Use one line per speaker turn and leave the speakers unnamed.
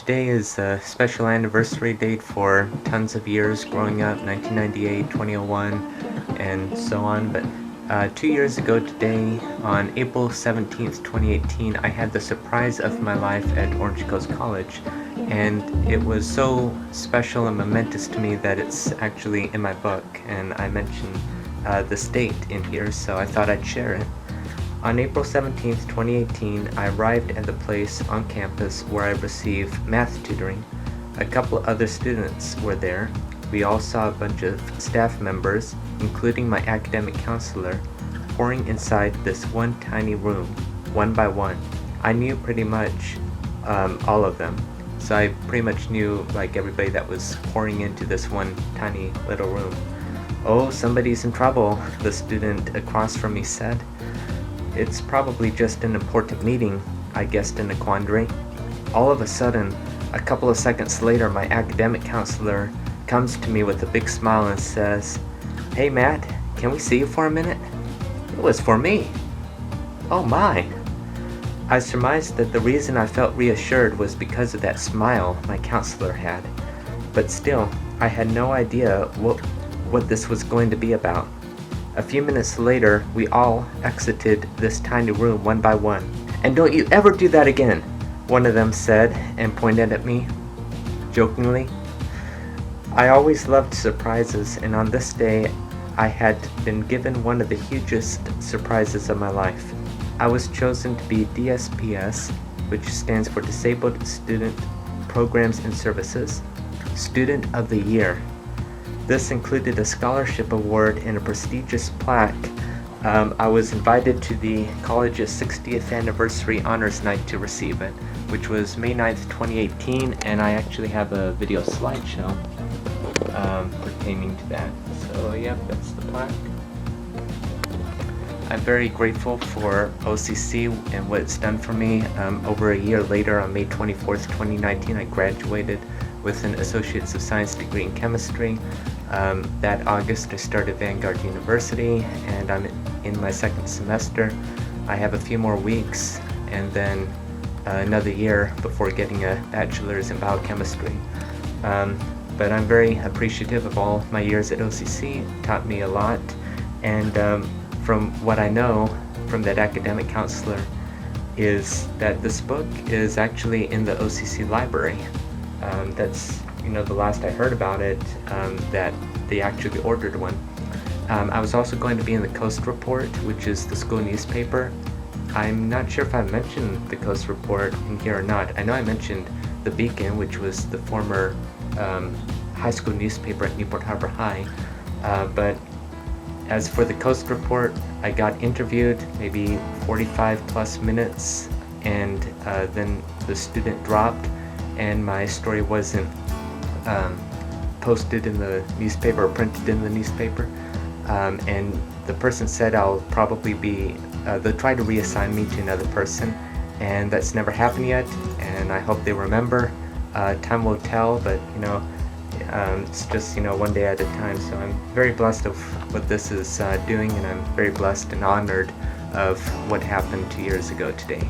today is a special anniversary date for tons of years growing up, 1998, 2001, and so on. But 2 years ago today, on April 17th, 2018, I had the surprise of my life at Orange Coast College. And it was so special and momentous to me that it's actually in my book, and I mentioned this date in here, so I thought I'd share it. On April 17th, 2018, I arrived at the place on campus where I received math tutoring. A couple other students were there. We all saw a bunch of staff members, including my academic counselor, pouring inside this one tiny room, one by one. I knew pretty much all of them, so I pretty much knew like everybody that was pouring into this one tiny little room. "Oh, somebody's in trouble," the student across from me said. "It's probably just an important meeting," I guessed in a quandary. All of a sudden, a couple of seconds later, my academic counselor comes to me with a big smile and says, "Hey Matt, can we see you for a minute?" It was for me. Oh my! I surmised that the reason I felt reassured was because of that smile my counselor had. But still, I had no idea what this was going to be about. A few minutes later, we all exited this tiny room one by one. "And don't you ever do that again," one of them said and pointed at me, jokingly. I always loved surprises, and on this day, I had been given one of the hugest surprises of my life. I was chosen to be DSPS, which stands for Disabled Student Programs and Services, Student of the Year. This included a scholarship award and a prestigious plaque. I was invited to the college's 60th anniversary honors night to receive it, which was May 9th, 2018, and I actually have a video slideshow pertaining to that. So yeah, that's the plaque. I'm very grateful for OCC and what it's done for me. Over a year later, on May 24th, 2019, I graduated with an Associates of Science degree in chemistry. That August I started Vanguard University, and I'm in my second semester. I have a few more weeks and then another year before getting a bachelor's in biochemistry. But I'm very appreciative of all my years at OCC. It taught me a lot, and from what I know from that academic counselor is that this book is actually in the OCC library. That's the last I heard about it, that they actually ordered one. I was also going to be in the Coast Report, which is the school newspaper. I'm not sure if I mentioned the Coast Report in here or not. I know I mentioned the Beacon, which was the former high school newspaper at Newport Harbor High. But as for the Coast Report, I got interviewed maybe 45 plus minutes, and then the student dropped, and my story wasn't posted in the newspaper or printed in the newspaper, and the person said I'll probably be they'll try to reassign me to another person, and that's never happened yet, and I hope they remember. Time will tell, but it's just one day at a time. So I'm very blessed of what this is doing, and I'm very blessed and honored of what happened 2 years ago today.